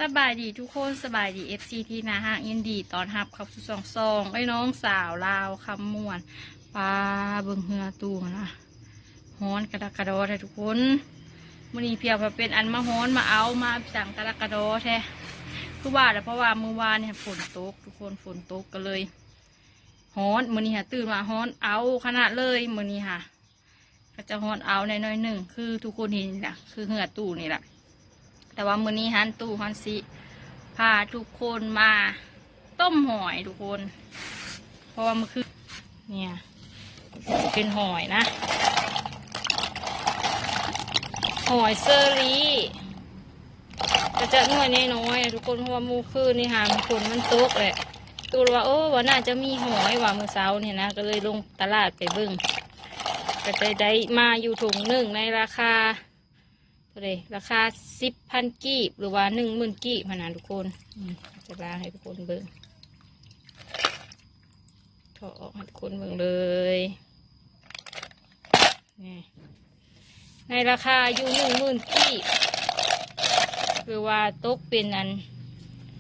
สบายดีทุกคนสบายดีFCที่นาฮะยินดีตอนรับขับสุสองซองไอ้น้องสาวลาวคำม่วนปลาเบิ่งเหือตู้นะฮ้อนกระดกกระดอแท้ทุกคนมื้อนี้เพียบเป็นอันมาฮ้อนมาเอามาสั่งกระดกกระดอแท้คือว่าแต่เพราะว่ามื้อวานเนี่ยฝนตกทุกคนฝนตกก็เลยฮ้อนมื้อนี้ค่ะตื่นมาฮ้อนเอาขนาดเลยมื้อนี้ค่ะก็จะฮ้อนเอาในน้อยหนึ่งคือทุกคนเห็นนี่แหละคือเหือตู้นี่แหละแต่ว่ามื้อนี้ฮันตู้ฮันซิพาทุกคนมาต้มหอยทุกคนเพราะว่ามันคือเนี่ยเป็นหอยนะหอยเซอรี่ก็จะน้อยน้อยทุกคนเพราะว่ามูคือนี่ค่ะฝนมันตกแหละตัวว่าโอ้ว่าน่าจะมีหอยว่ามื้อเช้าเนี่ยนะก็เลยลงตลาดไปเบิ่งก็ได้มาอยู่ถุงหนึ่งในราคาเลยราคา10,000 กีบหรือว่า10,000 กีบพนะทุกคนจะล้างให้ทุกคนเบิ่งถอดออกให้ทุกคนเบิ่งเลยนี่ในราคาอยู่10,000 กีบหรือว่าตกเป็นอัน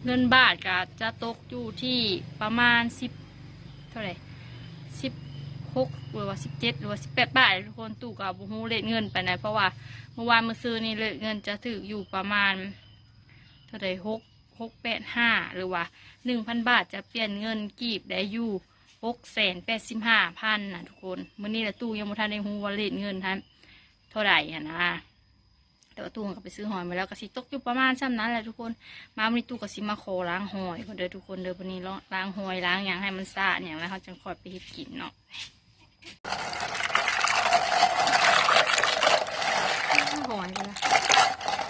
เงินบาทก็จะตกอยู่ที่ประมาณ10เท่าไหร่16หรือว่า17หรือว่า18 บาททุกคนตู้กับบูฮูเลทเงินไปไหนเพราะว่าเมื่อวานเมื่อซื้อนี่เลทเงินจะถืออยู่ประมาณเท่าไหร่685หรือว่า 1,000 บาทจะเปลี่ยนเงินกีบได้อยู่685,000นะทุกคนมื้อนี้แหละตู้ยังไม่ทันได้ฮู้ว่าเลทเงินท่านเท่าไหร่นะแต่ว่าตู้ก็ไปซื้อหอยมาแล้วก็สิตกอยู่ประมาณซ้ำนั้นแหละทุกคนมาวันนี้ตู้ก็สิมาขอล้างหอยคนเด้อทุกคนเด้อวันนี้ล้างหอยล้างอย่างให้มันสะอาดอย่างแล้วเขาจะคอยไปเฮ็ดกินเนาะหอยกันนะ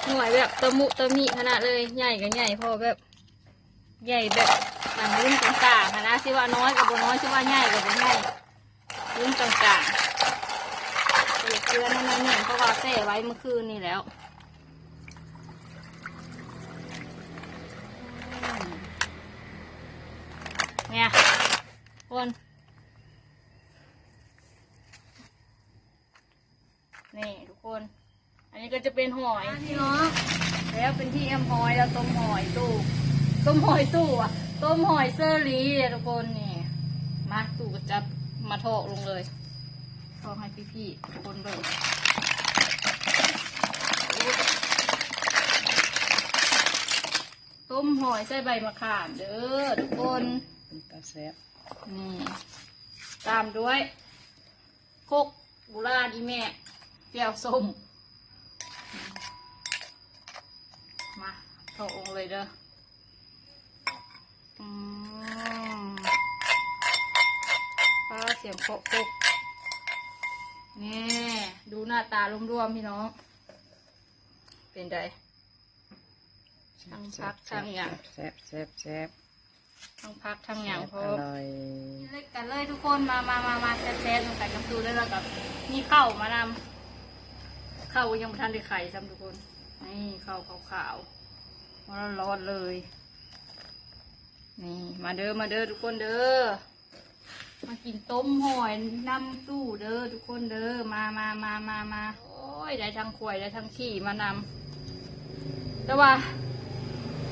หน่วยแบบตะมุตะมิขนาดเลยใหญ่กับใหญ่พอแบบใหญ่แบบหนังรุ่นกลางๆนะสิว่าน้อยกับบ่น้อยสิว่าใหญ่กับบ่ใหญ่รุ่นกลางๆเกลือนั่นนั่นเนี่ยเพราะว่าแช่ไว้เมื่อคืนนี่แล้วเนี่ยคนนี่ทุกคนอันนี้ก็จะเป็นหอยพี่น้องแล้วเป็นที่หอยแล้วต้มหอยตู้ต้มหอยตู้อ่ะต้มหอยเซอรี่ทุกคนนี่มาตู้ก็จะมาทอดลงเลยทอดให้พี่ๆทุกคนเลยต้มหอยใส่ใบมะขามเด้อทุกคนเป็นตาแซ่บนี่ตามด้วยคกบุราดีแม่เปรี้ยวส้มมาทอดลงเลยเด้อป้าเสียงโคกนี่ดูหน้าตารวมๆพี่น้องเป็นไงทั้งพักทั้งอย่างแซ่บทั้งพักทั้งอย่างพอ อร่อยเล่นกันเลยทุกคนมาแซ่บๆลงไปกับตูแล้วกับนี่ข้าวมานำข้าวยังไม่ทันได้ไข่ซ้ำทุกคนนี่ข้าวขาวๆมาร้อนเลยนี่มาเด้อทุกคนเด้อมากินต้มหอยน้ำตู้เด้อทุกคนเด้อมาโอ้ยได้ทั้งขวายได้ทั้งขี้มานำแต่ว่า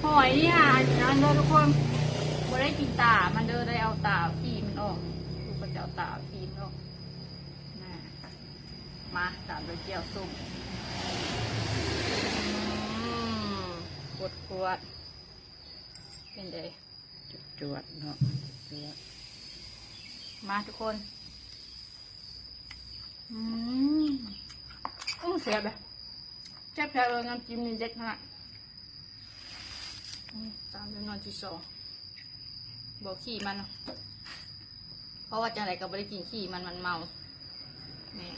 หอยนี่อ่ะนั่นเด้อทุกคนไม่ได้กินตามันเด้อได้เอาตาขี้มันออกดูก็จะเอาตาขี้มันออกมาตามด้วยเจียวส้มขวดเป็นไงจวดเนาะจวดมาทุกคนเสียบเลยแซ่บเลยน้ำจิ้มนี่เด็ดมากตามด้วยนอนที่สองบอกขี้มันเพราะว่าจังไรก็ไม่ได้กินขี้มันเมานี่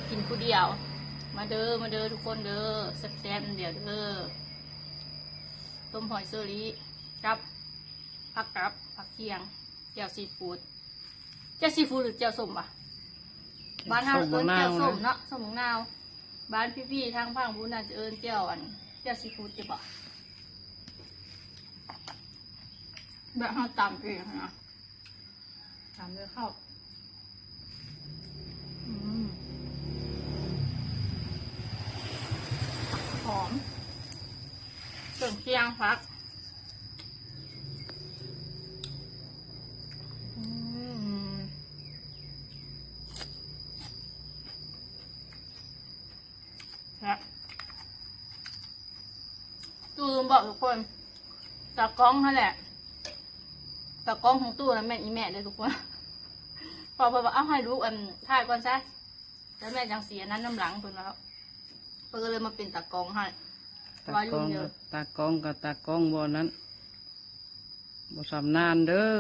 กินผู้เดียวมาเด้อทุกคนเด้อแซ่บๆเดี๋ยวเด้อต้มหอยเซอรี่กับผักเคียงแจ่วซีฟู้ดหรือแจ่วส้มปะบ้านเราเอิญแจ่วส้มเนาะส้มของนาวบ้านพี่ๆทางภาคบุญน่าจะเอิญแจ่วซีฟู้ดจะปะแบบเราตำเองนะตำด้วยข้าว อมเครื่องเคียงพักครับตู้ลืมบอกทุกคนตากล้องนั่นแหละตากล้องของตู้นั้นแม่อีแม่เลยทุกคนพอบอกเอาให้ลูกถ่ายก่อนซะแล้วแม่จังเสียนั้นน้ำหลังเพิ่นแล้วเพิ่นก็เลยมาเป็นตากล้องให้ ตากล้องกับตากล้องกับตากล้องบ่นั้นบ่สำนานเด้อ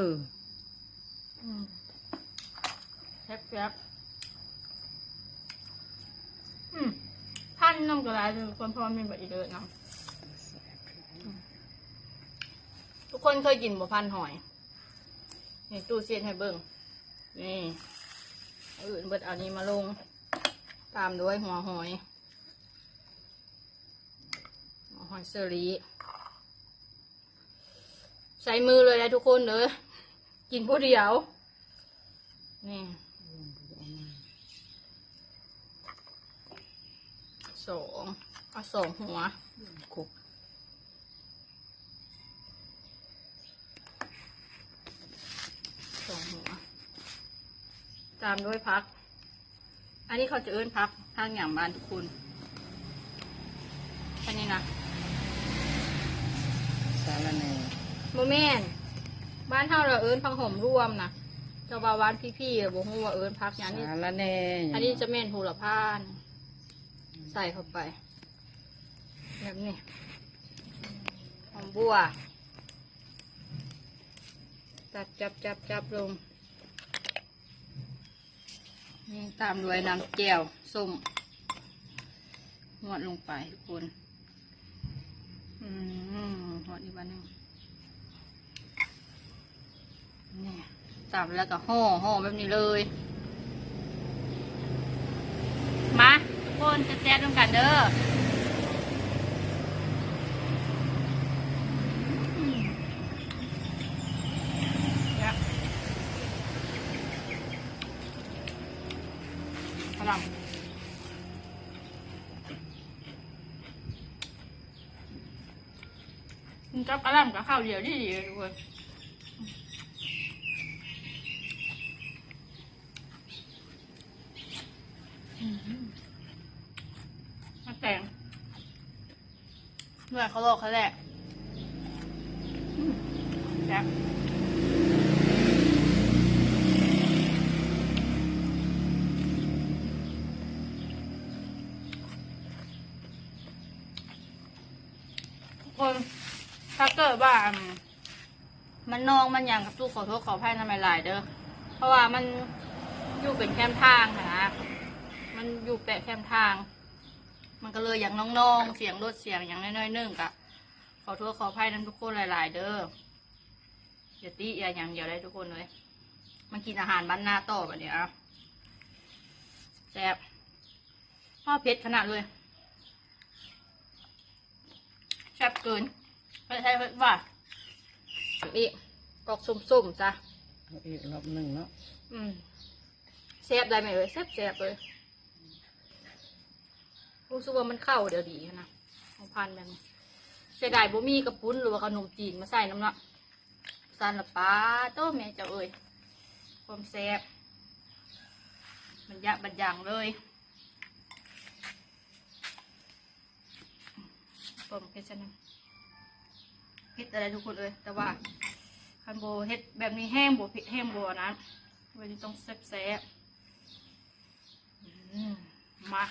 แซ่บพันน้ำกระไรทุกคนเพราะมันมีแบบอีเดินเนาะทุกคนเคยกินบ่พันหอยนี่ตู้เสียนให้เบิ่งนี่อื่นเบิดเอานี้มาลงตามด้วยหัวหอยเซอรี่ใช้มือเลยนะทุกคนเลยกินผู้เดียวนี่เอาสองหัวคุกสองหัวตามด้วยพักอันนี้เขาจะเอิ้นพักทางอย่างบ้านทุกคนอันนี้นะสาระแหน่โมเมนบ้านเท่าเราเอิ้นพักหอมร่วมนะเจ้าบ่าวบ้านพี่ๆบอกว่าเอิ้นพักอย่างนี้สาระแหน่อันนี้จะเม่นโหระพาใส่เข้าไปแบบนี้หอมบัวตัดจับลงนี่ตามด้วยน้ำแก้วส้มนวดลงไปทุกคนนวดอีกวันหนึ่งนี่ตามแล้วก็ห่อแบบนี้เลยมาทุกคนจะแจ๊ดร่วมกันเด้อพลังกับกระลำกับข้าวเดียวดีทุกคนมาแต่งเมื่อเขาโลกเขาแหละแซ่บคนถ้าเกิดว่ามันนองมันอย่างกับตู้ขอโทษขออภัยน้ำหลายเด้อเพราะว่ามันอยู่เป็นแคมทางนะมันอยู่แปะแคมทางมันก็เลยอย่างน้องๆเสียงรถเสียงอย่างน้อยๆนึงกะขอโทษขออภัยนั้นทุกคนหลายๆเด้ออย่าตีอย่างเดียวได้ทุกคนเลยมันกินอาหารบ้านหน้าต่อแบบนี้อ่ะแซ่บพ่อเผ็ดขนาดเลยแซ่บเกินไม่ใช่ว่าอีกกอกส้มๆจ้ะอีกรอบหนึ่งเนาะแซ่บได้ไหมเลยแซ่บเลยรู้สึกว่ามันเข้าเดี๋ยวดีนะของพันแบบนี้เสียดายบ่มีกระปุ้นหรือว่าขนมจีนมาใส่น้ำเนาะซานละปาโต้แม่เจ้าเอ้ยความแซ่บมันยะบัดอย่างเลยผมเพชรนะเฮ็ดอะไรทุกคนเลยแต่ว่าคันโบเฮ็ดแบบนี้แห้งโบแห้งโบนะวันนี้ต้องแซ่บมา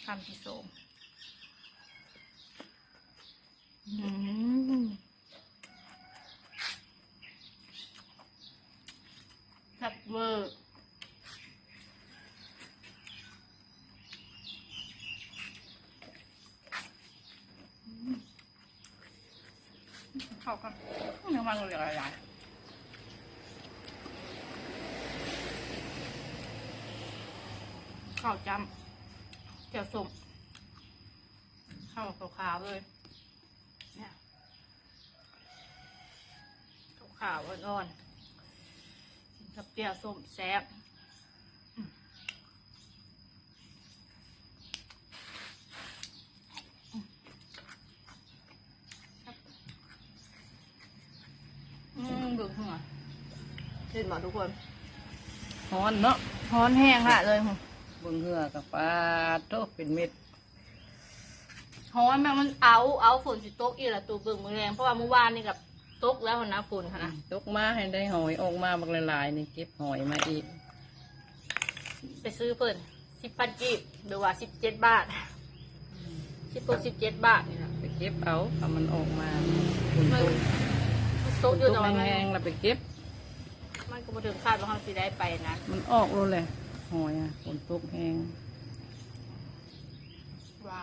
ทำที่สองทับเวอร์เข้ากันเนื้อมันเลยอะไรข้าวจำเจียวส้มข้าวขาวๆเลยเนี่ยขาวๆอ่อนๆกับเจียวส้มแซ่บ บิ่งหัวเห็นบอกทุกคน ฮ้อนเนาะ ฮ้อนแห้งละเลยหัว เบิ่งเหือกับปลาโตเป็นเม็ด ฮ้อนแม่มันเอาฝนสิตกอีกละตูเบิ่งมือแรงเพราะว่าเมื่อวานนี่กับตกแล้วนะฝนค่ะนะ ตกมาให้ได้หอยออกมาบักหลายๆนี่เก็บหอยมาอีก ไปซื้อเพิ่น10,000กีบหรือว่า17 บาท17 บาทนี่นะ ไปเก็บเอาถ้ามันออกมาฝน มัน ตก ตกอยู่ ต ต ก อนนั้น แห้งๆแล้วไปเก็บ มันก็มาถึงคาดว่าเขาสิได้ไปนะ มันออกแล้วแหละหอยอ่ะฝนตกแห้ง ว่า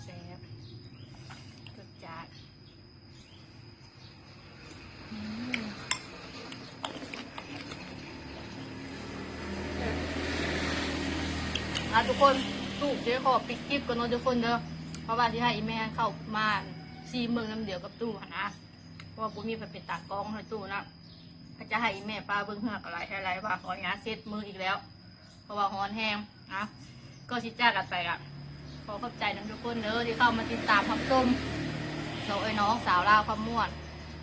แซ่บๆกระจาดทุกคนลูกเดี๋ยวขอปิดคลิปก่อนเนาะทุกคนเด้อเพราะว่าที่ให้อีแม่เข้ามาซีเมืองน้ำเดียวกับตู้อะนะเพราะว่าปุ้มีไปเป็นตากล้องให้ตู้นะก็จะให้อีแม่ป้าเบิ้งเหือกอะไรว่าขออนุญาตเซตมืออีกแล้ว เพราะว่าฮ้อนแห้งนะก็ชิจ้ากันไปอ่ะขอขอบใจน้ำทุกคนเด้อที่เข้ามาติดตามพับส้มเราไอ้น้องสาวลาวความม่วน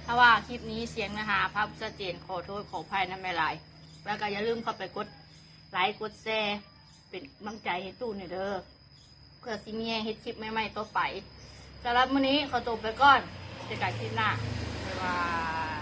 ถ้าว่าคลิปนี้เสียงนะฮะภาพชัดเจนขอโทษขออภัยนะแม่หลายแล้วก็อย่าลืมเข้าไปกดไลค์กดแชร์เป็นกำลังใจให้ตู้หน่อยเด้อเพื่อซิเมียเฮ็ดคลิปใหม่ๆต่อไปสำหรับมื้อนี้ขอตัวไปก่อนเจอกันคลิปหน้าบ๊ายบาย